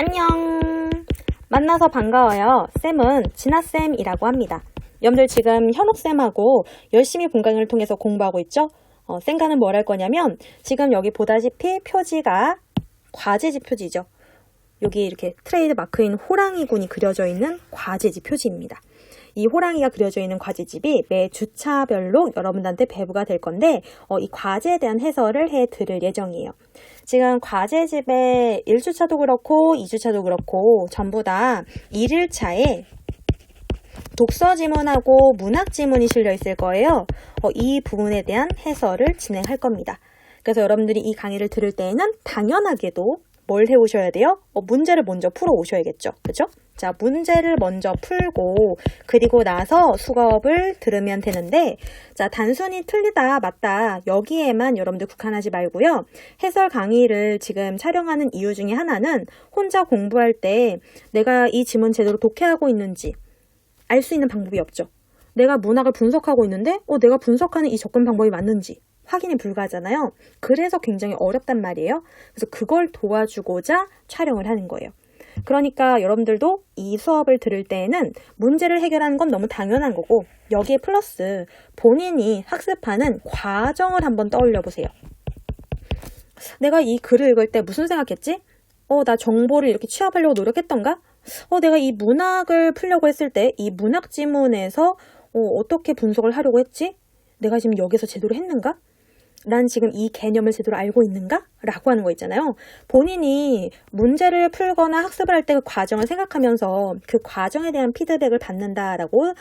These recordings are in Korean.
안녕. 만나서 반가워요. 쌤은 진아쌤이라고 합니다. 여러분들 지금 현옥쌤하고 열심히 본강의를 통해서 공부하고 있죠? 쌤과는 뭘 할 거냐면 지금 여기 보다시피 표지가 과제지 표지죠. 여기 이렇게 트레이드 마크인 호랑이군이 그려져 있는 과제지 표지입니다. 이 호랑이가 그려져 있는 과제집이 매 주차별로 여러분들한테 배부가 될 건데 이 과제에 대한 해설을 해드릴 예정이에요. 지금 과제집에 1주차도 그렇고 2주차도 그렇고 전부 다 1일차에 독서 지문하고 문학 지문이 실려 있을 거예요. 이 부분에 대한 해설을 진행할 겁니다. 그래서 여러분들이 이 강의를 들을 때에는 당연하게도 뭘 해오셔야 돼요? 문제를 먼저 풀어 오셔야겠죠. 그죠? 자, 문제를 먼저 풀고 그리고 나서 수업을 들으면 되는데, 자, 단순히 틀리다 맞다 여기에만 여러분들 국한하지 말고요. 해설 강의를 지금 촬영하는 이유 중에 하나는 혼자 공부할 때 내가 이 지문 제대로 독해하고 있는지 알 수 있는 방법이 없죠. 내가 문학을 분석하고 있는데 내가 분석하는 이 접근 방법이 맞는지 확인이 불가하잖아요. 그래서 굉장히 어렵단 말이에요. 그래서 그걸 도와주고자 촬영을 하는 거예요. 그러니까 여러분들도 이 수업을 들을 때에는 문제를 해결하는 건 너무 당연한 거고, 여기에 플러스 본인이 학습하는 과정을 한번 떠올려 보세요. 내가 이 글을 읽을 때 무슨 생각했지? 나 정보를 이렇게 취합하려고 노력했던가? 내가 이 문학을 풀려고 했을 때 이 문학 지문에서 어떻게 분석을 하려고 했지? 내가 지금 여기서 제대로 했는가? 난 지금 이 개념을 제대로 알고 있는가? 라고 하는 거 있잖아요. 본인이 문제를 풀거나 학습을 할 때 그 과정을 생각하면서 그 과정에 대한 피드백을 받는다라고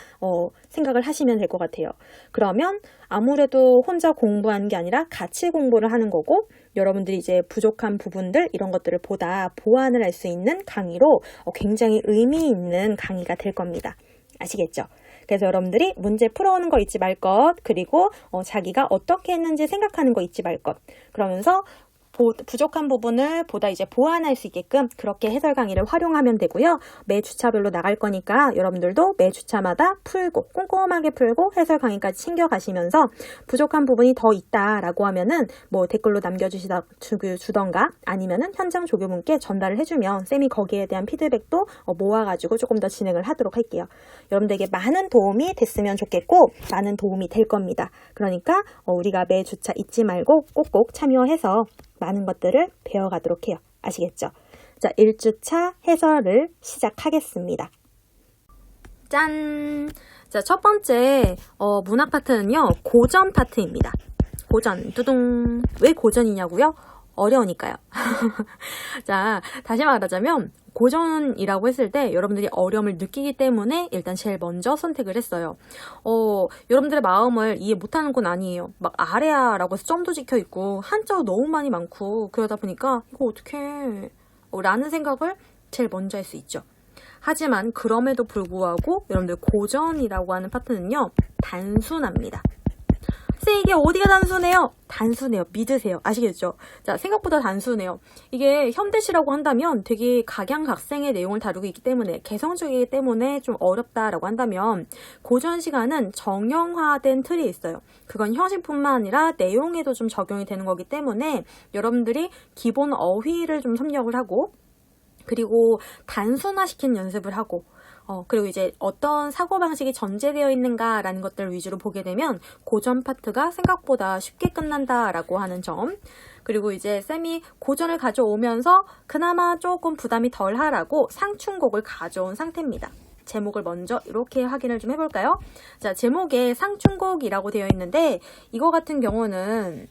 생각을 하시면 될 것 같아요. 그러면 아무래도 혼자 공부하는 게 아니라 같이 공부를 하는 거고, 여러분들이 이제 부족한 부분들 이런 것들을 보다 보완을 할 수 있는 강의로 굉장히 의미 있는 강의가 될 겁니다. 아시겠죠? 그래서 여러분들이 문제 풀어오는 거 잊지 말 것, 그리고 자기가 어떻게 했는지 생각하는 거 잊지 말 것, 그러면서 부족한 부분을 보다 이제 보완할 수 있게끔 그렇게 해설 강의를 활용하면 되고요. 매 주차별로 나갈 거니까 여러분들도 매 주차마다 풀고 꼼꼼하게 풀고 해설 강의까지 챙겨가시면서 부족한 부분이 더 있다라고 하면은 뭐 댓글로 남겨주던가 아니면은 현장 조교분께 전달을 해주면 쌤이 거기에 대한 피드백도 모아가지고 조금 더 진행을 하도록 할게요. 여러분들에게 많은 도움이 됐으면 좋겠고 많은 도움이 될 겁니다. 그러니까 우리가 매 주차 잊지 말고 꼭꼭 참여해서 많은 것들을 배워가도록 해요. 아시겠죠? 자, 1주차 해설을 시작하겠습니다. 짠! 자, 첫 번째 문학 파트는요. 고전 파트입니다. 고전, 두둥. 왜 고전이냐고요? 어려우니까요. 자, 다시 말하자면 고전이라고 했을 때 여러분들이 어려움을 느끼기 때문에 일단 제일 먼저 선택을 했어요. 여러분들의 마음을 이해 못하는 건 아니에요. 막 아래야 라고 해서 점도 찍혀 있고 한자가 너무 많이 많고 그러다 보니까 이거 어떡해 라는 생각을 제일 먼저 할 수 있죠. 하지만 그럼에도 불구하고 여러분들 고전이라고 하는 파트는요. 단순합니다. 쌤, 이게 어디가 단순해요? 단순해요. 믿으세요. 아시겠죠? 자, 생각보다 단순해요. 이게 현대시라고 한다면 되게 각양각색의 내용을 다루고 있기 때문에 개성적이기 때문에 좀 어렵다라고 한다면 고전 시간은 정형화된 틀이 있어요. 그건 형식뿐만 아니라 내용에도 좀 적용이 되는 거기 때문에 여러분들이 기본 어휘를 좀 섭렵을 하고 그리고 단순화시키는 연습을 하고 그리고 이제 어떤 사고방식이 전제되어 있는가라는 것들 위주로 보게 되면 고전 파트가 생각보다 쉽게 끝난다라고 하는 점, 그리고 이제 쌤이 고전을 가져오면서 그나마 조금 부담이 덜 하라고 상충곡을 가져온 상태입니다. 제목을 먼저 이렇게 확인을 좀 해볼까요? 자, 제목에 상충곡이라고 되어 있는데 이거 같은 경우는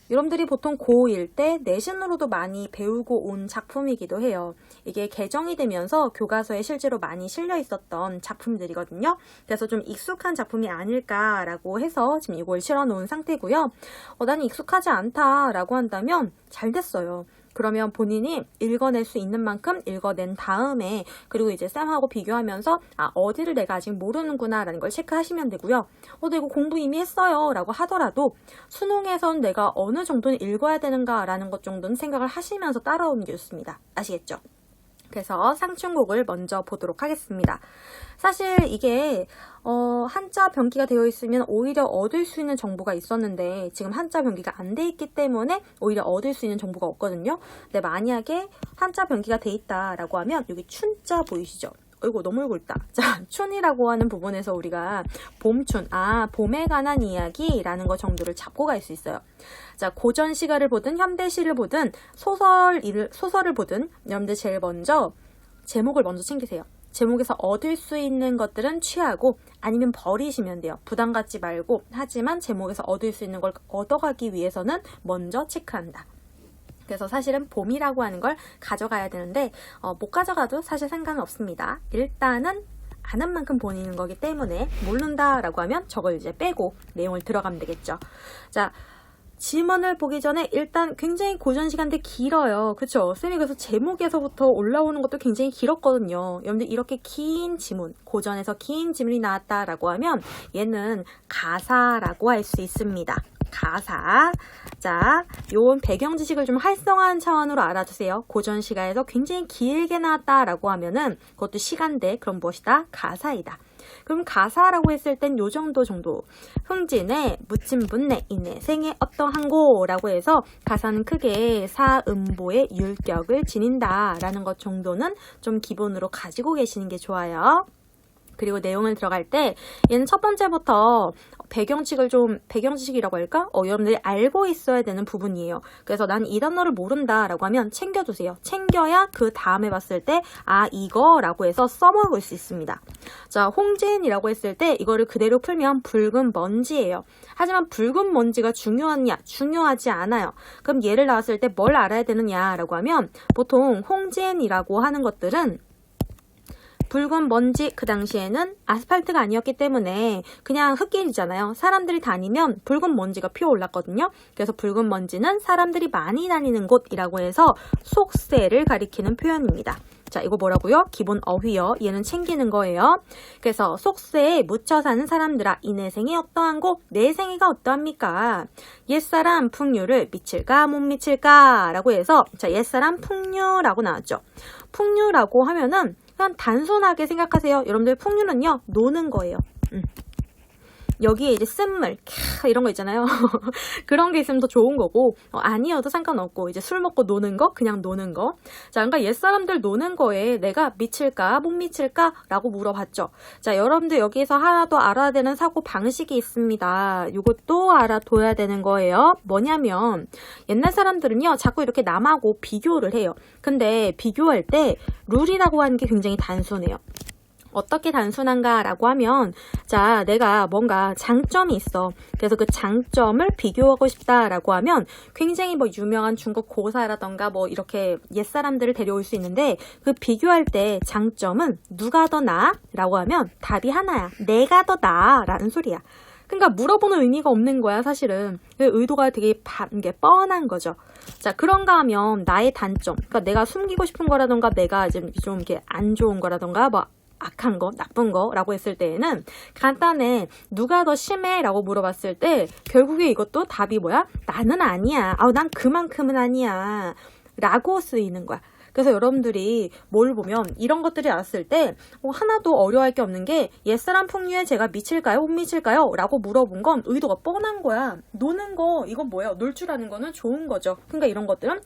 여러분들이 보통 고1 때 내신으로도 많이 배우고 온 작품이기도 해요. 이게 개정이 되면서 교과서에 실제로 많이 실려 있었던 작품들이거든요. 그래서 좀 익숙한 작품이 아닐까라고 해서 지금 이걸 실어놓은 상태고요. 나는 익숙하지 않다라고 한다면 잘 됐어요. 그러면 본인이 읽어낼 수 있는 만큼 읽어낸 다음에 그리고 이제 쌤하고 비교하면서 어디를 내가 아직 모르는구나 라는 걸 체크하시면 되고요. 나 이거 공부 이미 했어요 라고 하더라도 수능에선 내가 어느 정도는 읽어야 되는가 라는 것 정도는 생각을 하시면서 따라오는 게 좋습니다. 아시겠죠? 그래서 상충곡을 먼저 보도록 하겠습니다. 사실 이게 한자 병기가 되어 있으면 오히려 얻을 수 있는 정보가 있었는데 지금 한자 병기가 안 돼 있기 때문에 오히려 얻을 수 있는 정보가 없거든요. 근데 만약에 한자 병기가 돼 있다라고 하면 여기 춘자 보이시죠? 이거 너무 울고 있다. 자, 춘이라고 하는 부분에서 우리가 봄춘, 봄에 관한 이야기라는 것 정도를 잡고 갈 수 있어요. 자, 고전 시가를 보든 현대시를 보든 소설을 보든 여러분들 제일 먼저 제목을 먼저 챙기세요. 제목에서 얻을 수 있는 것들은 취하고 아니면 버리시면 돼요. 부담 갖지 말고, 하지만 제목에서 얻을 수 있는 걸 얻어가기 위해서는 먼저 체크한다. 그래서 사실은 봄이라고 하는 걸 가져가야 되는데 못 가져가도 사실 상관은 없습니다. 일단은 아는 만큼 보이는 거기 때문에 모른다라고 하면 저걸 이제 빼고 내용을 들어가면 되겠죠. 자, 지문을 보기 전에 일단 굉장히 고전 시간대 길어요. 그쵸? 쌤이 그래서 제목에서부터 올라오는 것도 굉장히 길었거든요. 여러분들 이렇게 긴 지문, 고전에서 긴 지문이 나왔다라고 하면 얘는 가사라고 할 수 있습니다. 가사. 자, 요런 배경 지식을 좀 활성화한 차원으로 알아두세요. 고전 시가에서 굉장히 길게 나왔다라고 하면은 그것도 시간대, 그럼 무엇이다? 가사이다. 그럼 가사라고 했을 땐 요 정도. 흥진의 무침분내 인내생의 어떠한 고라고 해서 가사는 크게 사음보의 율격을 지닌다라는 것 정도는 좀 기본으로 가지고 계시는 게 좋아요. 그리고 내용을 들어갈 때 얘는 첫 번째부터 배경지식이라고 할까? 여러분들이 알고 있어야 되는 부분이에요. 그래서 난 이 단어를 모른다라고 하면 챙겨두세요. 챙겨야 그 다음에 봤을 때 이거라고 해서 써먹을 수 있습니다. 자, 홍진이라고 했을 때 이거를 그대로 풀면 붉은 먼지예요. 하지만 붉은 먼지가 중요하냐? 중요하지 않아요. 그럼 얘를 나왔을 때 뭘 알아야 되느냐라고 하면 보통 홍진이라고 하는 것들은 붉은 먼지, 그 당시에는 아스팔트가 아니었기 때문에 그냥 흙길이잖아요. 사람들이 다니면 붉은 먼지가 피어올랐거든요. 그래서 붉은 먼지는 사람들이 많이 다니는 곳이라고 해서 속세를 가리키는 표현입니다. 자, 이거 뭐라고요? 기본 어휘요. 얘는 챙기는 거예요. 그래서 속세에 묻혀 사는 사람들아, 이 내생이 어떠한 곳, 내생이가 어떠합니까? 옛사람 풍류를 미칠까 못 미칠까? 라고 해서 자, 옛사람 풍류라고 나왔죠. 풍류라고 하면은 그냥 단순하게 생각하세요. 여러분들 풍류는요, 노는 거예요. 여기에 이제 쓴물, 이런 거 있잖아요. 그런 게 있으면 더 좋은 거고, 아니어도 상관없고, 이제 술 먹고 노는 거, 그냥 노는 거. 자, 그러니까 옛사람들 노는 거에 내가 미칠까, 못 미칠까? 라고 물어봤죠. 자, 여러분들 여기에서 하나 더 알아야 되는 사고 방식이 있습니다. 이것도 알아둬야 되는 거예요. 뭐냐면, 옛날 사람들은요, 자꾸 이렇게 남하고 비교를 해요. 근데 비교할 때 룰이라고 하는 게 굉장히 단순해요. 어떻게 단순한가라고 하면 자, 내가 뭔가 장점이 있어. 그래서 그 장점을 비교하고 싶다라고 하면 굉장히 뭐 유명한 중국 고사라던가 뭐 이렇게 옛사람들을 데려올 수 있는데 그 비교할 때 장점은 누가 더 나아? 라고 하면 답이 하나야. 내가 더 나아 라는 소리야. 그러니까 물어보는 의미가 없는 거야, 사실은. 의도가 되게 이게 뻔한 거죠. 자, 그런가 하면 나의 단점, 그러니까 내가 숨기고 싶은 거라던가 내가 좀 이렇게 안 좋은 거라던가 뭐 악한 거, 나쁜 거라고 했을 때에는 간단해. 누가 더 심해? 라고 물어봤을 때 결국에 이것도 답이 뭐야? 나는 아니야. 난 그만큼은 아니야. 라고 쓰이는 거야. 그래서 여러분들이 뭘 보면 이런 것들이 알았을 때 하나도 어려워할 게 없는 게 옛사람 풍류에 제가 미칠까요? 못 미칠까요? 라고 물어본 건 의도가 뻔한 거야. 노는 거, 이건 뭐야? 놀 줄 아는 거는 좋은 거죠. 그러니까 이런 것들은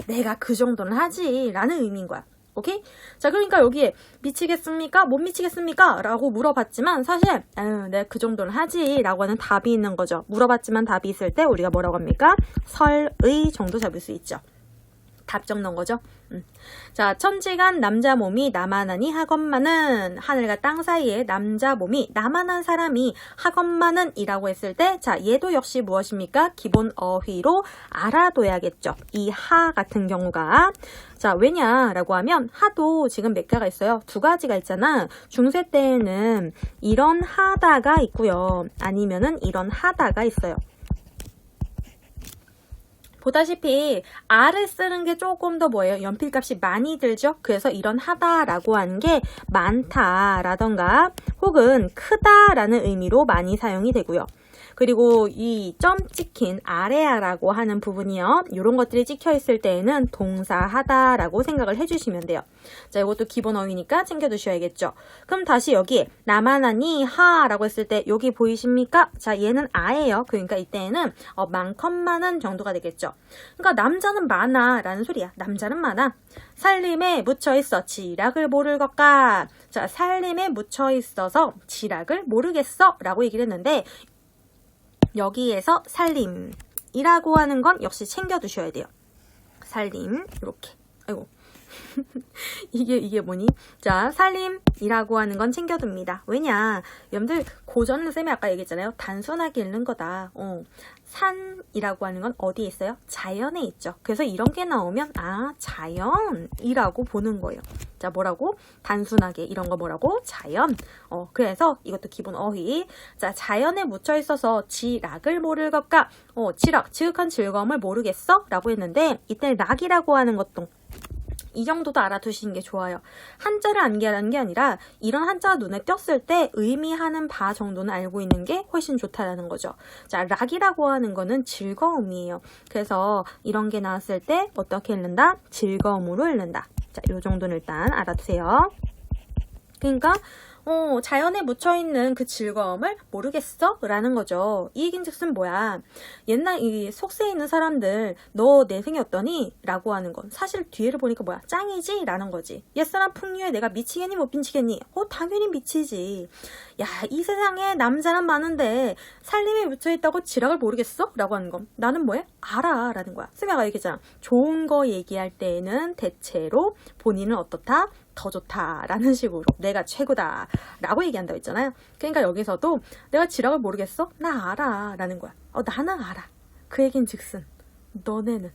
내가 그 정도는 하지 라는 의미인 거야. 오케이? 자, 그러니까 여기에 미치겠습니까? 못 미치겠습니까? 라고 물어봤지만 사실 내가 그 정도는 하지 라고 하는 답이 있는 거죠. 물어봤지만 답이 있을 때 우리가 뭐라고 합니까? 설의 정도 잡을 수 있죠. 답 적는 거죠. 자, 천지간 남자 몸이 나만하니 하건만은, 하늘과 땅 사이에 남자 몸이 나만한 사람이 하건만은 이라고 했을 때 자, 얘도 역시 무엇입니까? 기본 어휘로 알아둬야겠죠. 이 하 같은 경우가 자, 왜냐라고 하면 하도 지금 몇 가지가 있어요. 두 가지가 있잖아. 중세 때에는 이런 하다가 있고요. 아니면은 이런 하다가 있어요. 보다시피 R을 쓰는 게 조금 더 뭐예요? 연필값이 많이 들죠? 그래서 이런 하다라고 하는 게 많다라던가 혹은 크다라는 의미로 많이 사용이 되고요. 그리고 이 점 찍힌 아래야라고 하는 부분이요. 이런 것들이 찍혀 있을 때에는 동사하다라고 생각을 해주시면 돼요. 자, 이것도 기본 어휘니까 챙겨두셔야겠죠. 그럼 다시 여기 나만하니 하라고 했을 때 여기 보이십니까? 자, 얘는 아예요. 그러니까 이때에는 많건많은 정도가 되겠죠. 그러니까 남자는 많아 라는 소리야. 남자는 많아. 살림에 묻혀있어 지락을 모를 것까. 자, 살림에 묻혀있어서 지락을 모르겠어 라고 얘기를 했는데 여기에서 살림이라고 하는 건 역시 챙겨두셔야 돼요. 살림 이렇게. 아이고. 이게 뭐니? 자, 살림이라고 하는 건 챙겨둡니다. 왜냐? 여러분들 고전은 쌤이 아까 얘기했잖아요. 단순하게 읽는 거다. 산이라고 하는 건 어디에 있어요? 자연에 있죠. 그래서 이런 게 나오면 자연이라고 보는 거예요. 자, 뭐라고? 단순하게 이런 거 뭐라고? 자연. 그래서 이것도 기본 어휘. 자, 자연에 묻혀 있어서 지락을 모를 것까? 지락, 지극한 즐거움을 모르겠어? 라고 했는데 이때 락이라고 하는 것도 이 정도도 알아두시는 게 좋아요. 한자를 암기하라는 게 아니라 이런 한자가 눈에 띄었을 때 의미하는 바 정도는 알고 있는 게 훨씬 좋다라는 거죠. 자, 락이라고 하는 거는 즐거움이에요. 그래서 이런 게 나왔을 때 어떻게 읽는다? 즐거움으로 읽는다. 자, 요 정도는 일단 알아두세요. 그러니까 자연에 묻혀있는 그 즐거움을 모르겠어? 라는 거죠. 이 얘긴즉슨 뭐야? 옛날 이 속세에 있는 사람들 너 내생이었더니? 라고 하는 건 사실 뒤에를 보니까 뭐야? 짱이지? 라는 거지. 옛사람 풍류에 내가 미치겠니? 못 미치겠니? 당연히 미치지. 야, 이 세상에 남자는 많은데 살림에 묻혀있다고 지락을 모르겠어? 라고 하는 건 나는 뭐해? 알아. 라는 거야. 스미아가 얘기했잖아. 좋은 거 얘기할 때에는 대체로 본인은 어떻다? 더 좋다라는 식으로 내가 최고다 라고 얘기한다고 했잖아요. 그러니까 여기서도 내가 지락을 모르겠어? 나 알아 라는 거야. 나는 알아. 그 얘긴 즉슨 너네는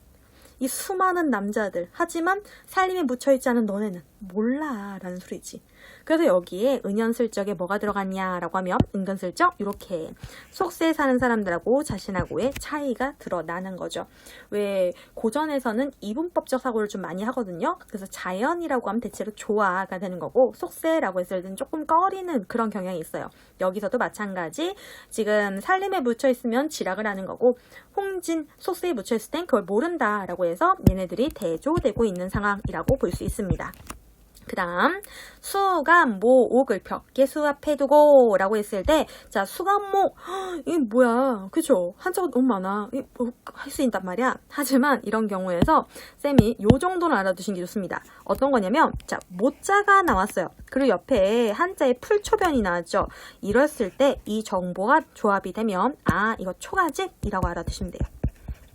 이 수많은 남자들 하지만 살림에 묻혀있지 않은 너네는 몰라 라는 소리지. 그래서 여기에 은연슬쩍에 뭐가 들어갔냐라고 하면 은근슬쩍 이렇게 속세에 사는 사람들하고 자신하고의 차이가 드러나는 거죠. 왜 고전에서는 이분법적 사고를 좀 많이 하거든요. 그래서 자연이라고 하면 대체로 조화가 되는 거고 속세라고 했을 때는 조금 꺼리는 그런 경향이 있어요. 여기서도 마찬가지. 지금 살림에 묻혀있으면 지락을 하는 거고 홍진 속세에 묻혀있을 땐 그걸 모른다라고 해서 얘네들이 대조되고 있는 상황이라고 볼 수 있습니다. 그 다음 수감모옥을 벽계수 앞에 두고 라고 했을 때 자, 수감모 이게 뭐야? 그죠? 한자가 너무 많아. 할 수 있단 말이야. 하지만 이런 경우에서 쌤이 요 정도는 알아두신 게 좋습니다. 어떤 거냐면 자, 모자가 나왔어요. 그리고 옆에 한자에 풀초변이 나왔죠. 이랬을 때 이 정보가 조합이 되면 이거 초가집이라고 알아두시면 돼요.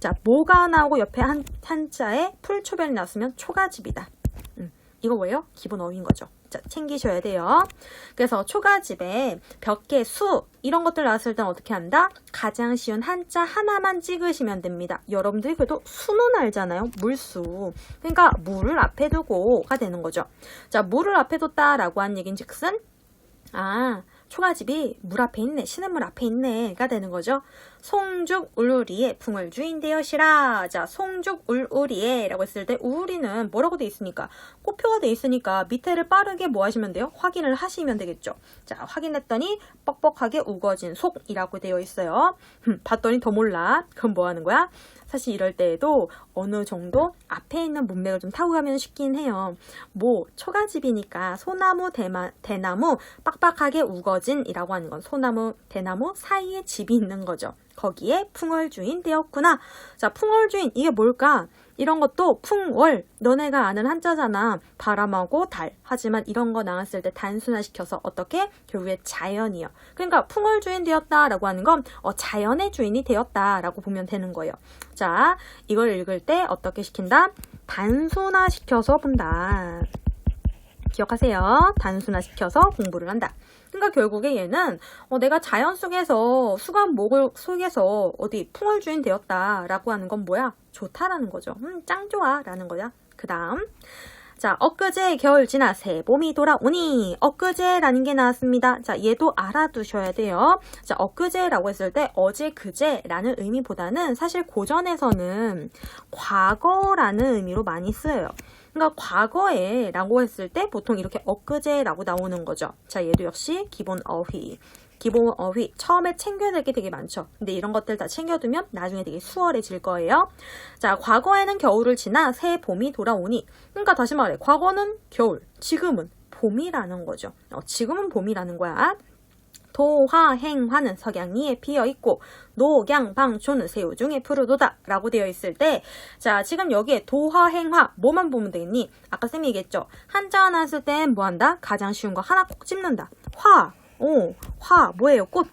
자, 모가 나오고 옆에 한자에 풀초변이 나왔으면 초가집이다. 이거 뭐예요? 기본 어휘인 거죠. 자, 챙기셔야 돼요. 그래서 초가집에 벽계 수 이런 것들 나왔을 땐 어떻게 한다? 가장 쉬운 한자 하나만 찍으시면 됩니다. 여러분들이 그래도 수는 알잖아요. 물수. 그러니까 물을 앞에 두고가 되는 거죠. 자, 물을 앞에 뒀다라고 한 얘긴즉슨 초가집이 물 앞에 있네. 시냇물 앞에 있네가 되는 거죠. 송죽 울우리에 풍을 주인되어시라. 자, 송죽 울우리에 라고 했을 때 우우리는 뭐라고 돼 있으니까 꼬표가 돼 있으니까 밑에를 빠르게 뭐 하시면 돼요? 확인을 하시면 되겠죠. 자, 확인했더니 뻑뻑하게 우거진 속이라고 되어 있어요. 봤더니 더 몰라. 그럼 뭐 하는 거야? 사실 이럴 때에도 어느 정도 앞에 있는 문맥을 좀 타고 가면 쉽긴 해요. 초가집이니까 소나무, 대나무 빡빡하게 우거진이라고 하는 건 소나무, 대나무 사이에 집이 있는 거죠. 거기에 풍월주인 되었구나. 자, 풍월주인 이게 뭘까? 이런 것도 풍월, 너네가 아는 한자잖아. 바람하고 달. 하지만 이런 거 나왔을 때 단순화시켜서 어떻게? 결국에 자연이요. 그러니까 풍월주인 되었다라고 하는 건 자연의 주인이 되었다라고 보면 되는 거예요. 자, 이걸 읽을 때 어떻게 시킨다? 단순화시켜서 본다. 기억하세요. 단순화시켜서 공부를 한다. 그러니까 결국에 얘는 내가 자연 속에서 수감목을 속에서 어디 풍월주인 되었다라고 하는 건 뭐야? 좋다라는 거죠. 짱 좋아 라는 거야. 그 다음 자, 엊그제 겨울 지나 새 봄이 돌아오니 엊그제라는 게 나왔습니다. 자, 얘도 알아두셔야 돼요. 자, 엊그제라고 했을 때 어제 그제라는 의미보다는 사실 고전에서는 과거라는 의미로 많이 쓰여요. 그러니까 과거에 라고 했을 때 보통 이렇게 엊그제라고 나오는 거죠. 자, 얘도 역시 기본 어휘. 기본 어휘 처음에 챙겨야 될 게 되게 많죠. 근데 이런 것들 다 챙겨두면 나중에 되게 수월해질 거예요. 자, 과거에는 겨울을 지나 새 봄이 돌아오니. 그러니까 다시 말해, 과거는 겨울, 지금은 봄이라는 거죠. 지금은 봄이라는 거야. 도화행화는 석양이에 피어있고 녹양방초는 새우 중에 푸르도다 라고 되어 있을 때, 자, 지금 여기에 도화행화 뭐만 보면 되겠니? 아까 쌤이 얘기했죠. 한자 하나 쓸 땐 뭐 한다? 가장 쉬운 거 하나 꼭 찝는다. 화 뭐예요? 꽃.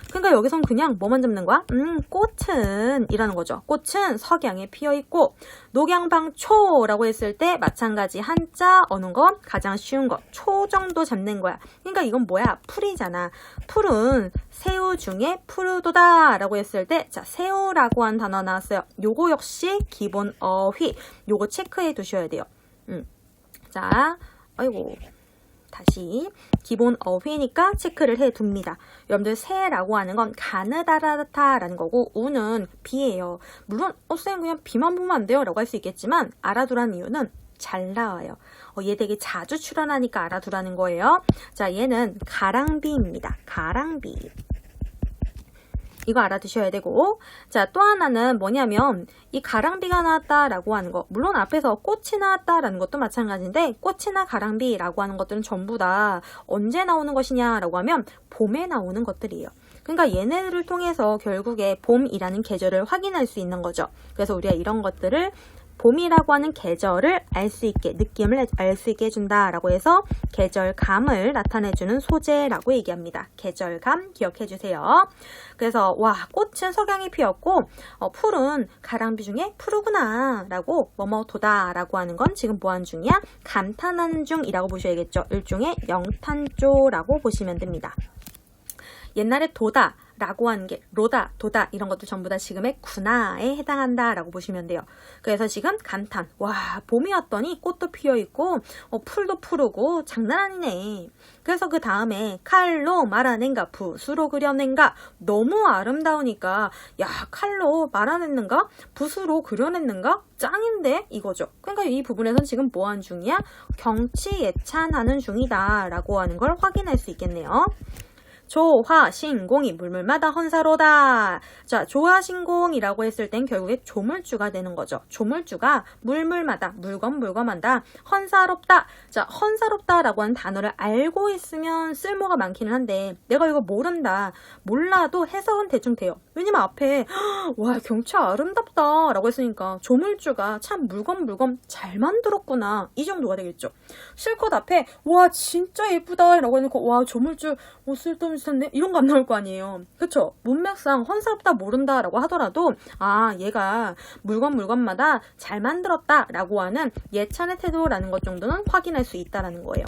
그러니까 여기선 그냥 뭐만 잡는 거야? 꽃은 이라는 거죠. 꽃은 석양에 피어있고 녹양방초라고 했을 때 마찬가지 한자 어느 건 가장 쉬운 거 초 정도 잡는 거야. 그러니까 이건 뭐야? 풀이잖아. 풀은 새우 중에 푸르도다 라고 했을 때, 자, 새우라고 한 단어 나왔어요. 요거 역시 기본 어휘, 요거 체크해 두셔야 돼요. 자, 아이고, 다시 기본 어휘니까 체크를 해둡니다. 여러분들 새라고 하는 건 가느다라다라는 거고, 우는 비예요. 물론 쌤 그냥 비만 보면 안 돼요 라고 할 수 있겠지만, 알아두라는 이유는 잘 나와요. 얘 되게 자주 출연하니까 알아두라는 거예요. 자, 얘는 가랑비입니다. 가랑비. 이거 알아두셔야 되고, 자, 또 하나는 뭐냐면 이 가랑비가 나왔다라고 하는 거, 물론 앞에서 꽃이 나왔다라는 것도 마찬가지인데, 꽃이나 가랑비라고 하는 것들은 전부 다 언제 나오는 것이냐라고 하면 봄에 나오는 것들이에요. 그러니까 얘네들을 통해서 결국에 봄이라는 계절을 확인할 수 있는 거죠. 그래서 우리가 이런 것들을 봄이라고 하는 계절을 알 수 있게, 느낌을 알 수 있게 해준다라고 해서 계절감을 나타내주는 소재라고 얘기합니다. 계절감 기억해 주세요. 그래서 와, 꽃은 석양이 피었고 풀은 가랑비 중에 푸르구나 라고 뭐뭐도다 라고 하는 건 지금 뭐하는 중이야? 감탄하는 중이라고 보셔야겠죠. 일종의 영탄조라고 보시면 됩니다. 옛날에 도다 라고 하는 게 로다, 도다 이런 것도 전부 다 지금의 군화에 해당한다 라고 보시면 돼요. 그래서 지금 감탄, 와, 봄이 왔더니 꽃도 피어있고 풀도 푸르고 장난 아니네. 그래서 그 다음에 칼로 말아낸가 붓으로 그려낸가, 너무 아름다우니까 야, 칼로 말아냈는가 붓으로 그려냈는가 짱인데 이거죠. 그러니까 이 부분에선 지금 뭐하는 중이야? 경치 예찬하는 중이다 라고 하는 걸 확인할 수 있겠네요. 조화신공이 물물마다 헌사로다. 자, 조화신공이라고 했을 땐 결국에 조물주가 되는 거죠. 조물주가 물물마다, 물건물건마다 헌사롭다. 자, 헌사롭다라고 하는 단어를 알고 있으면 쓸모가 많기는 한데, 내가 이거 모른다, 몰라도 해석은 대충 돼요. 왜냐면 앞에 와, 경치 아름답다 라고 했으니까 조물주가 참 물건 잘 만들었구나, 이 정도가 되겠죠. 실컷 앞에 와, 진짜 예쁘다 라고 해놓고 와, 조물주 쓸데없이 샀네? 이런 거 안 나올 거 아니에요. 그쵸? 문맥상 헌사롭다 모른다 라고 하더라도, 아, 얘가 물건마다 잘 만들었다 라고 하는 예찬의 태도라는 것 정도는 확인할 수 있다라는 거예요.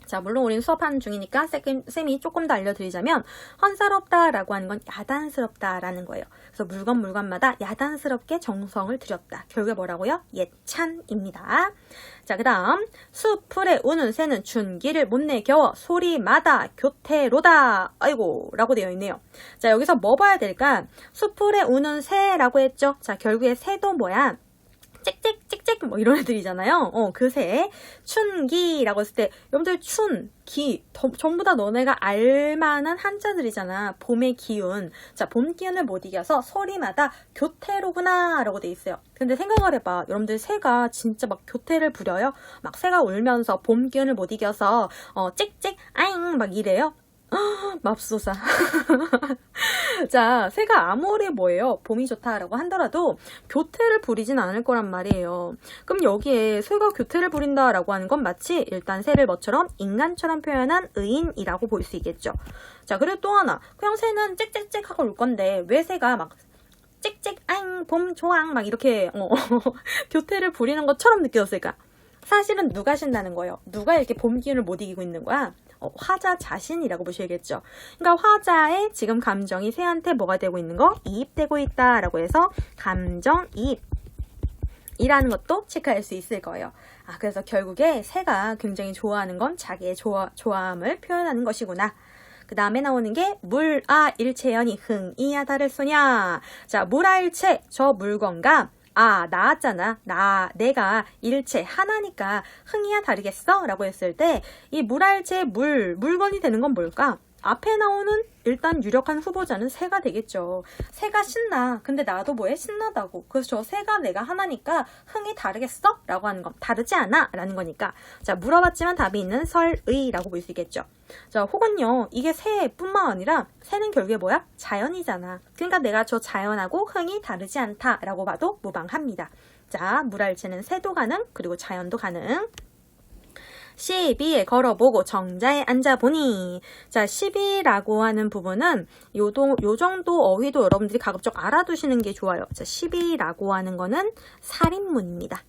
자, 물론 우리는 수업하는 중이니까 쌤이 조금 더 알려드리자면, 헌사롭다라고 하는 건 야단스럽다라는 거예요. 그래서 물건마다 야단스럽게 정성을 들였다. 결국에 뭐라고요? 예찬입니다. 자, 그 다음 수풀에 우는 새는 춘기를 못 내겨워 소리마다 교태로다. 아이고 라고 되어 있네요. 자, 여기서 뭐 봐야 될까? 수풀에 우는 새라고 했죠. 자, 결국에 새도 뭐야? 찍찍찍찍 뭐 이런 애들이잖아요. 그 새. 춘기라고 했을 때 여러분들 춘, 기 전부 다 너네가 알만한 한자들이잖아. 봄의 기운. 자, 봄 기운을 못 이겨서 소리마다 교태로구나 라고 돼 있어요. 근데 생각을 해봐. 여러분들 새가 진짜 막 교태를 부려요? 막 새가 울면서 봄 기운을 못 이겨서 찍찍 아잉 막 이래요? 맙소사. 자, 새가 아무리 뭐예요? 봄이 좋다라고 하더라도 교태를 부리진 않을 거란 말이에요. 그럼 여기에 새가 교태를 부린다라고 하는 건 마치 일단 새를 뭐처럼 인간처럼 표현한 의인이라고 볼 수 있겠죠. 자, 그리고 또 하나. 그냥 새는 짹짹짹 하고 울 건데 왜 새가 막 찍찍 아잉 봄 좋앙 막 이렇게 교태를 부리는 것처럼 느껴졌을까? 사실은 누가 신다는 거예요. 누가 이렇게 봄 기운을 못 이기고 있는 거야? 화자 자신이라고 보셔야겠죠. 그러니까 화자의 지금 감정이 새한테 뭐가 되고 있는 거? 이입되고 있다라고 해서 감정이입 이라는 것도 체크할 수 있을 거예요. 그래서 결국에 새가 굉장히 좋아하는 건 자기의 좋아함을 표현하는 것이구나. 그 다음에 나오는 게 물아일체연이 흥이야 다를 소냐. 자, 물아일체, 저 물건과 나왔잖아. 내가 일체 하나니까 흥이야 다르겠어? 라고 했을 때 이 물알체의 물건이 되는 건 뭘까? 앞에 나오는 일단 유력한 후보자는 새가 되겠죠. 새가 신나. 근데 나도 뭐해? 신나다고. 그래서 저 새가 내가 하나니까 흥이 다르겠어? 라고 하는 건 다르지 않아? 라는 거니까. 자, 물어봤지만 답이 있는 설의라고 볼 수 있겠죠. 자, 혹은요, 이게 새뿐만 아니라 새는 결국에 뭐야? 자연이잖아. 그러니까 내가 저 자연하고 흥이 다르지 않다라고 봐도 무방합니다. 자, 물알체는 새도 가능, 그리고 자연도 가능. 12에 걸어보고 정자에 앉아보니. 자, 12라고 하는 부분은 요 정도 어휘도 여러분들이 가급적 알아두시는 게 좋아요. 자, 12라고 하는 거는 살인문입니다.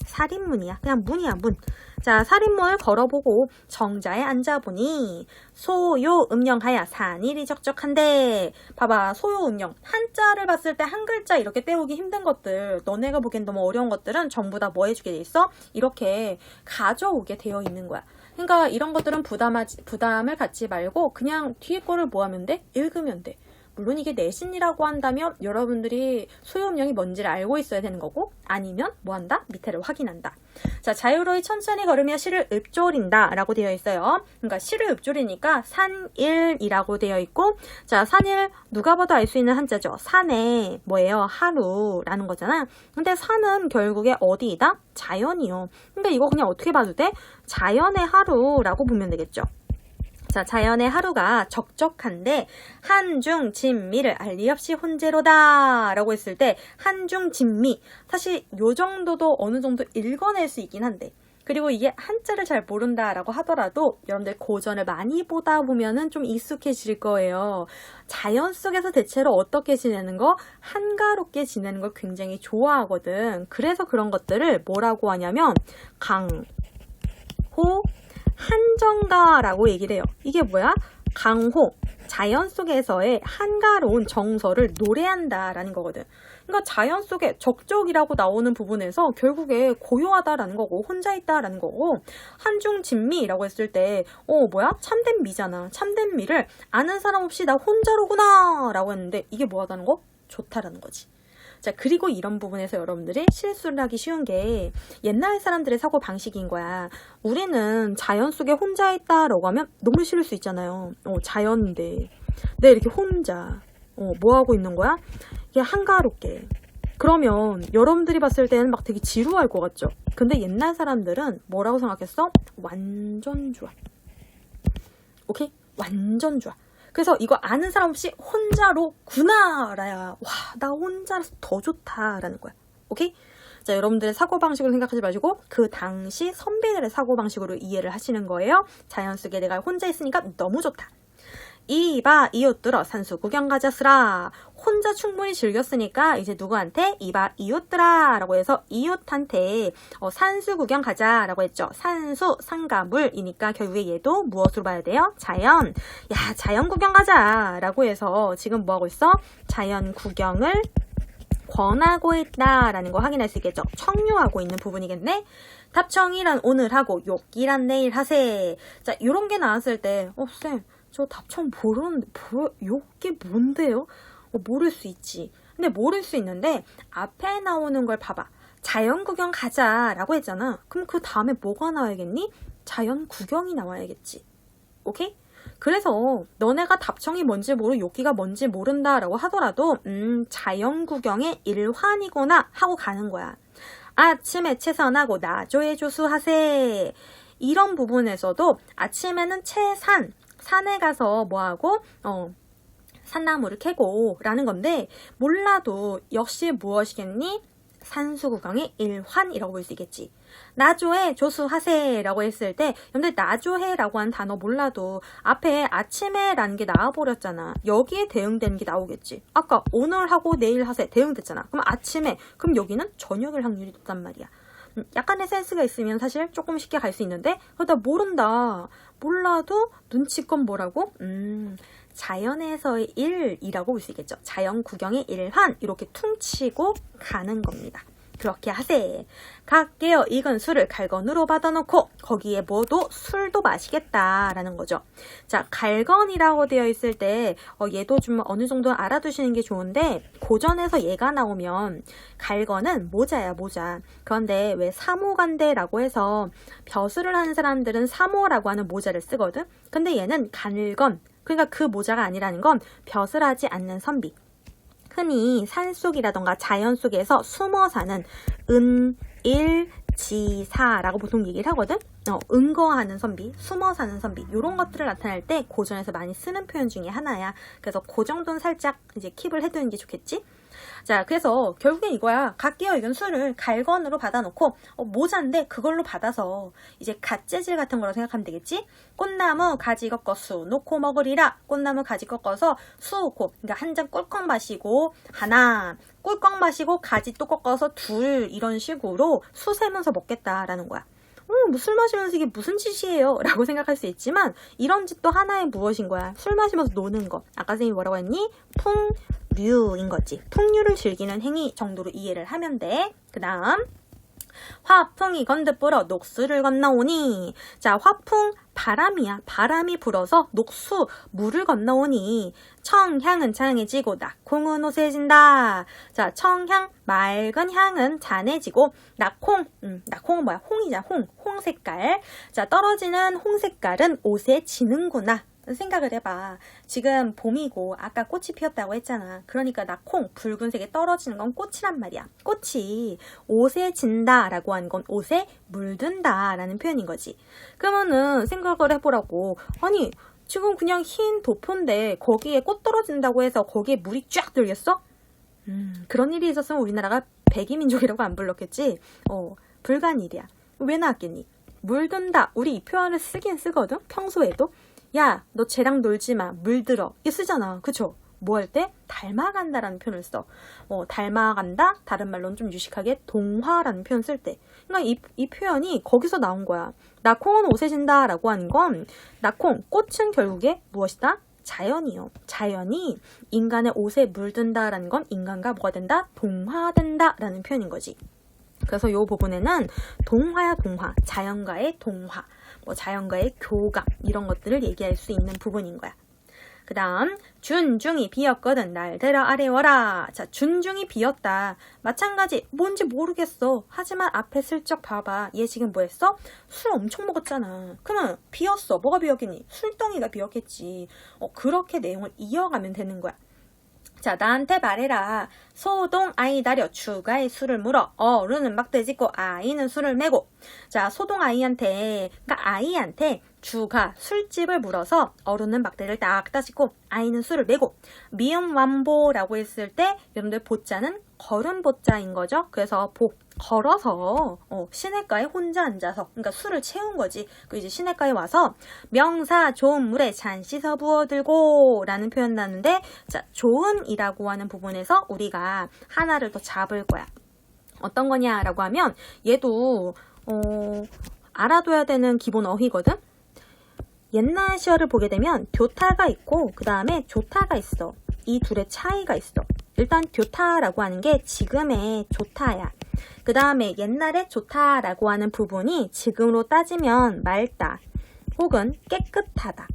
살인문이야. 그냥 문이야, 문. 자, 살인문을 걸어보고 정자에 앉아보니 소요 음영하야 산일이 적적한데. 봐봐, 소요 음영. 한자를 봤을 때 한 글자 이렇게 떼우기 힘든 것들, 너네가 보기엔 너무 어려운 것들은 전부 다 뭐 해주게 돼 있어? 이렇게 가져오게 되어 있는 거야. 그러니까 이런 것들은 부담을 갖지 말고 그냥 뒤에 거를 뭐 하면 돼? 읽으면 돼. 물론 이게 내신이라고 한다면 여러분들이 소요음영이 뭔지를 알고 있어야 되는 거고, 아니면 뭐 한다? 밑에를 확인한다. 자, 자유로이 천천히 걸으며 시를 읊조린다 라고 되어 있어요. 그러니까 시를 읊조리니까 산일이라고 되어 있고, 자, 산일 누가 봐도 알 수 있는 한자죠. 산에 뭐예요? 하루라는 거잖아. 근데 산은 결국에 어디이다? 자연이요. 근데 이거 그냥 어떻게 봐도 돼? 자연의 하루라고 보면 되겠죠. 자, 자연의 하루가 적적한데 한중 진미를 알리 없이 혼재로다 라고 했을 때 한중 진미, 사실 요 정도도 어느 정도 읽어낼 수 있긴 한데, 그리고 이게 한자를 잘 모른다 라고 하더라도 여러분들 고전을 많이 보다 보면은 좀 익숙해질 거예요. 자연 속에서 대체로 어떻게 지내는 거? 한가롭게 지내는 걸 굉장히 좋아하거든. 그래서 그런 것들을 뭐라고 하냐면 강호 한정가라고 얘기를 해요. 이게 뭐야? 강호, 자연 속에서의 한가로운 정서를 노래한다라는 거거든. 그러니까 자연 속에 적적이라고 나오는 부분에서 결국에 고요하다라는 거고 혼자 있다라는 거고, 한중진미라고 했을 때 뭐야? 참된 미잖아. 참된 미를 아는 사람 없이 나 혼자로구나 라고 했는데 이게 뭐 하다는 거? 좋다라는 거지. 자, 그리고 이런 부분에서 여러분들이 실수를 하기 쉬운 게 옛날 사람들의 사고 방식인 거야. 우리는 자연 속에 혼자 있다라고 하면 너무 싫을 수 있잖아요. 자연인데 내 이렇게 혼자 뭐 하고 있는 거야? 이게 한가롭게. 그러면 여러분들이 봤을 때는 막 되게 지루할 것 같죠? 근데 옛날 사람들은 뭐라고 생각했어? 완전 좋아. 오케이? 완전 좋아. 그래서 이거 아는 사람 없이 혼자로구나라야, 와, 나 혼자라서 더 좋다라는 거야. 오케이? 자, 여러분들의 사고방식으로 생각하지 마시고 그 당시 선배들의 사고방식으로 이해를 하시는 거예요. 자연 속에 내가 혼자 있으니까 너무 좋다. 이봐 이웃들어 산수 구경 가자스라. 혼자 충분히 즐겼으니까 이제 누구한테? 이봐 이웃들아 라고 해서 이웃한테 산수 구경 가자 라고 했죠. 산수 산가물이니까 결국에 얘도 무엇으로 봐야 돼요? 자연. 야, 자연 구경 가자 라고 해서 지금 뭐하고 있어? 자연 구경을 권하고 있다라는 거 확인할 수 있겠죠. 청유하고 있는 부분이겠네. 답청이란 오늘 하고 욕기란 내일 하세. 자, 요런 게 나왔을 때 쌤, 저 답청 모르는데 욕기 뭔데요? 모를 수 있지. 근데 모를 수 있는데 앞에 나오는 걸 봐봐. 자연 구경 가자라고 했잖아. 그럼 그 다음에 뭐가 나와야겠니? 자연 구경이 나와야겠지. 오케이? 그래서 너네가 답청이 뭔지 모르고 욕기가 뭔지 모른다라고 하더라도 자연 구경의 일환이구나 하고 가는 거야. 아침에 채선하고 나조에 조수하세. 이런 부분에서도 아침에는 산에 가서 뭐하고 산나무를 캐고 라는 건데, 몰라도 역시 무엇이겠니? 산수구경의 일환이라고 볼 수 있겠지. 나조해 조수하세 라고 했을 때 여러분들 나조해 라고 하는 단어 몰라도 앞에 아침에 라는 게 나와버렸잖아. 여기에 대응되는 게 나오겠지. 아까 오늘 하고 내일 하세 대응됐잖아. 그럼 아침에, 그럼 여기는 저녁일 확률이 높단 말이야. 약간의 센스가 있으면 사실 조금 쉽게 갈 수 있는데, 그러다 모른다. 몰라도 눈치껏 뭐라고? 자연에서의 일이라고 볼 수 있겠죠. 자연 구경의 일환, 이렇게 퉁치고 가는 겁니다. 그렇게 하세. 각게어 익은 술을 갈건으로 받아놓고 거기에 뭐도 술도 마시겠다라는 거죠. 자, 갈건이라고 되어 있을 때 얘도 좀 어느 정도 알아두시는 게 좋은데, 고전에서 얘가 나오면 갈건은 모자야, 모자. 그런데 왜 사모간대라고 해서 벼슬을 하는 사람들은 사모라고 하는 모자를 쓰거든. 근데 얘는 갈건, 그러니까 그 모자가 아니라는 건 벼슬하지 않는 선비. 흔히 산속이라던가 자연 속에서 숨어 사는 은일지사라고 보통 얘기를 하거든. 은거하는 선비, 숨어 사는 선비, 이런 것들을 나타낼 때 고전에서 많이 쓰는 표현 중에 하나야. 그래서 그 정도는 살짝 이제 킵을 해두는 게 좋겠지. 자, 그래서 결국엔 이거야. 각기의 의견 수를 갈건으로 받아놓고 모자인데 그걸로 받아서 이제 갓재질 같은 거라고 생각하면 되겠지. 꽃나무 가지 꺾어 수 놓고 먹으리라. 꽃나무 가지 꺾어서 수고, 그러니까 한 잔 꿀꺽 마시고 하나, 꿀꺽 마시고 가지 또 꺾어서 둘, 이런 식으로 수 세면서 먹겠다라는 거야. 술 마시면서 이게 무슨 짓이에요? 라고 생각할 수 있지만 이런 짓도 하나의 무엇인 거야. 술 마시면서 노는 거. 아까 선생님이 뭐라고 했니? 풍류인 거지. 풍류를 즐기는 행위 정도로 이해를 하면 돼. 그 다음 화풍이 건드 불어 녹수를 건너오니. 자, 화풍 바람이야. 바람이 불어서 녹수 물을 건너오니 청향은 찬해지고 낙콩은 오세진다. 자, 청향 맑은 향은 잔해지고 낙콩은 뭐야? 홍이잖아. 홍 색깔. 자, 떨어지는 홍 색깔은 오세지는구나. 생각을 해봐. 지금 봄이고 아까 꽃이 피었다고 했잖아. 그러니까 낙콩 붉은색에 떨어지는 건 꽃이란 말이야. 꽃이 옷에 진다 라고 하는 건 옷에 물든다 라는 표현인 거지. 그러면은 생각을 해보라고. 아니 지금 그냥 흰 도포인데 거기에 꽃 떨어진다고 해서 거기에 물이 쫙 들겠어? 그런 일이 있었으면 우리나라가 백이민족이라고 안 불렀겠지. 불가능이야. 왜 나왔겠니? 물든다. 우리 이 표현을 쓰긴 쓰거든. 평소에도. 야, 너 쟤랑 놀지 마. 물들어. 이거 쓰잖아. 그쵸? 뭐 할 때? 닮아간다라는 표현을 써. 닮아간다? 다른 말로는 좀 유식하게 동화라는 표현 쓸 때. 그러니까 이 표현이 거기서 나온 거야. 낙콩은 오세진다 라고 하는 건 낙콩, 꽃은 결국에 무엇이다? 자연이요. 자연이 인간의 옷에 물든다라는 건 인간과 뭐가 된다? 동화된다라는 표현인 거지. 그래서 이 부분에는 동화야 동화, 자연과의 동화, 자연과의 교감 이런 것들을 얘기할 수 있는 부분인 거야. 그 다음 준중이 비었거든 날들어 아래워라. 자, 준중이 비었다. 마찬가지 뭔지 모르겠어. 하지만 앞에 슬쩍 봐봐. 얘 지금 뭐 했어? 술 엄청 먹었잖아. 그러면 비었어. 뭐가 비었겠니? 술덩이가 비었겠지. 그렇게 내용을 이어가면 되는 거야. 자, 나한테 말해라. 소동 아이 다려 추가의 술을 물어. 어른은 막대 짚고 아이는 술을 메고. 자, 소동 아이한테, 그러니까 아이한테 주가 술집을 물어서 어른은 막대를 딱 따지고 아이는 술을 메고. 미음 완보라고 했을 때 여러분들 보자는 걸음 보자인 거죠. 그래서 걸어서 시냇가에 혼자 앉아서, 그러니까 술을 채운 거지. 그 이제 시냇가에 와서 명사 좋은 물에 잔 씻어 부어들고 라는 표현 나는데, 자, 좋은이라고 하는 부분에서 우리가 하나를 더 잡을 거야. 어떤 거냐라고 하면 얘도 알아둬야 되는 기본 어휘거든. 옛날 시어를 보게 되면 교타가 있고 그 다음에 조타가 있어. 이 둘의 차이가 있어. 일단 교타라고 하는 게 지금의 좋다야. 그 다음에 옛날에 좋다라고 하는 부분이 지금으로 따지면 맑다 혹은 깨끗하다.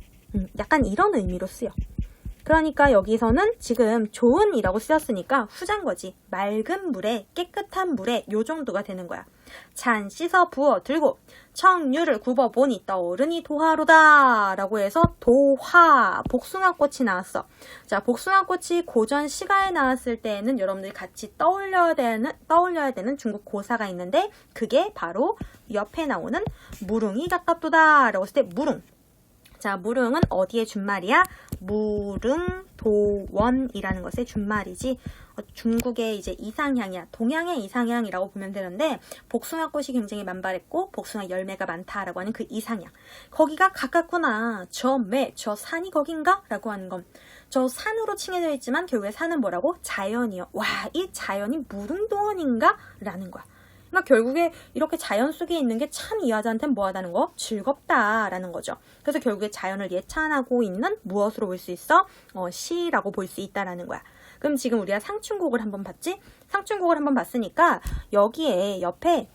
약간 이런 의미로 쓰여. 그러니까 여기서는 지금 좋은이라고 쓰였으니까 후자인 거지. 맑은 물에, 깨끗한 물에 요 정도가 되는 거야. 잔 씻어 부어 들고 청류를 굽어보니 떠오르니 도화로다 라고 해서 도화, 복숭아꽃이 나왔어. 자, 복숭아꽃이 고전 시가에 나왔을 때에는 여러분들이 같이 떠올려야 되는 중국 고사가 있는데 그게 바로 옆에 나오는 무릉이 가깝도다 라고 했을 때 무릉. 자, 무릉은 어디의 준말이야? 무릉도원이라는 것의 준말이지. 중국의 이제 이상향이야. 동양의 이상향이라고 보면 되는데 복숭아꽃이 굉장히 만발했고 복숭아 열매가 많다라고 하는 그 이상향. 거기가 가깝구나. 저 산이 거긴가? 라고 하는 건 저 산으로 칭해져 있지만 결국에 산은 뭐라고? 자연이요. 와, 이 자연이 무릉도원인가? 라는 거야. 그러니까 결국에 이렇게 자연 속에 있는 게 참 이 여자한테는 뭐하다는 거? 즐겁다라는 거죠. 그래서 결국에 자연을 예찬하고 있는 무엇으로 볼 수 있어? 시라고 볼 수 있다라는 거야. 그럼 지금 우리가 상춘곡을 한번 봤지? 상춘곡을 한번 봤으니까 여기에 옆에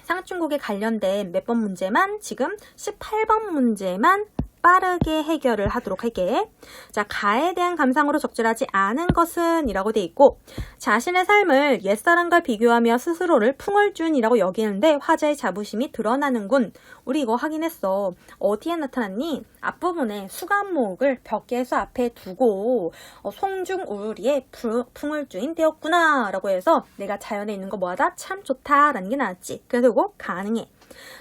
상춘곡에 관련된 몇 번 문제만 지금 18번 문제만 빠르게 해결을 하도록 할게. 자, 가에 대한 감상으로 적절하지 않은 것은 이라고 돼 있고, 자신의 삶을 옛사람과 비교하며 스스로를 풍월준이라고 여기는데 화자의 자부심이 드러나는군. 우리 이거 확인했어. 어디에 나타났니? 앞부분에 수간목을 벽계수 앞에 두고 송중우리의 풍월주인 되었구나 라고 해서 내가 자연에 있는 거 뭐하다? 참 좋다 라는 게 나왔지. 그래서 이거 가능해.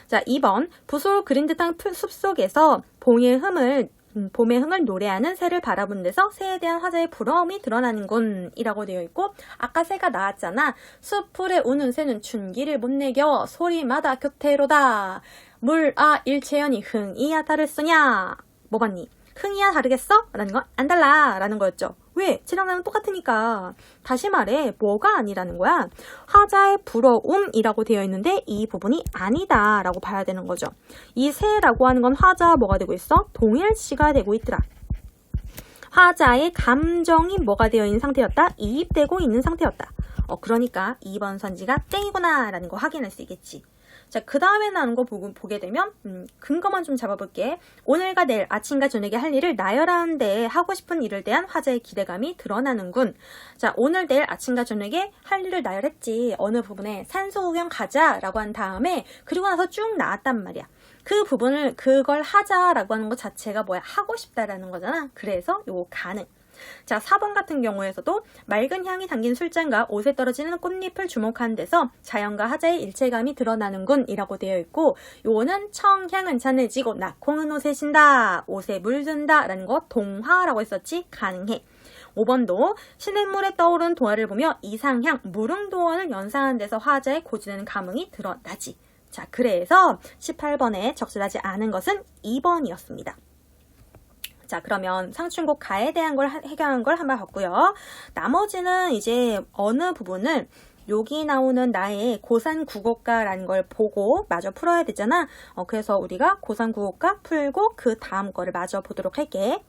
자, 2번 붓으로 그린 듯한 숲속에서 봄의 흥을 노래하는 새를 바라본 데서 새에 대한 화자의 부러움이 드러나는군 이라고 되어 있고, 아까 새가 나왔잖아. 숲풀에 우는 새는 춘기를 못 내겨 소리마다 교태로다. 물아 일체연이 흥이야 다를서냐. 뭐 봤니? 흥이야 다르겠어? 라는 건 안 달라 라는 거였죠. 왜? 쟤랑 나랑 똑같으니까. 다시 말해 뭐가 아니라는 거야? 화자의 부러움이라고 되어 있는데 이 부분이 아니다 라고 봐야 되는 거죠. 이 새라고 하는 건 화자와 뭐가 되고 있어? 동일시가 되고 있더라. 화자의 감정이 뭐가 되어 있는 상태였다? 이입되고 있는 상태였다. 그러니까 2번 선지가 땡이구나 라는 거 확인할 수 있겠지. 자, 그 다음에 나오는 거 보게 되면 근거만 좀 잡아볼게. 오늘과 내일 아침과 저녁에 할 일을 나열하는데 하고 싶은 일을 대한 화자의 기대감이 드러나는군. 자, 오늘 내일 아침과 저녁에 할 일을 나열했지. 어느 부분에 산소 구경 가자 라고 한 다음에 그리고 나서 쭉 나왔단 말이야. 그 부분을 그걸 하자라고 하는 것 자체가 뭐야? 하고 싶다라는 거잖아. 그래서 요거 가능. 자, 4번 같은 경우에서도 맑은 향이 담긴 술잔과 옷에 떨어지는 꽃잎을 주목하는 데서 자연과 화자의 일체감이 드러나는군 이라고 되어 있고, 요거는 청향은 잔해지고 낙홍은 옷에 신다, 옷에 물든다 라는 거 동화라고 했었지. 가능해. 5번도 시냇물에 떠오른 동화를 보며 이상향, 무릉도원을 연상하는 데서 화자의 고지되는 감흥이 드러나지. 자, 그래서 18번에 적절하지 않은 것은 2번이었습니다. 자, 그러면 상충곡 가에 대한 걸 해결한 걸 한번 봤고요. 나머지는 이제 어느 부분을 여기 나오는 나의 고산국어가라는 걸 보고 마저 풀어야 되잖아. 그래서 우리가 고산국어가 풀고 그 다음 거를 마저 보도록 할게.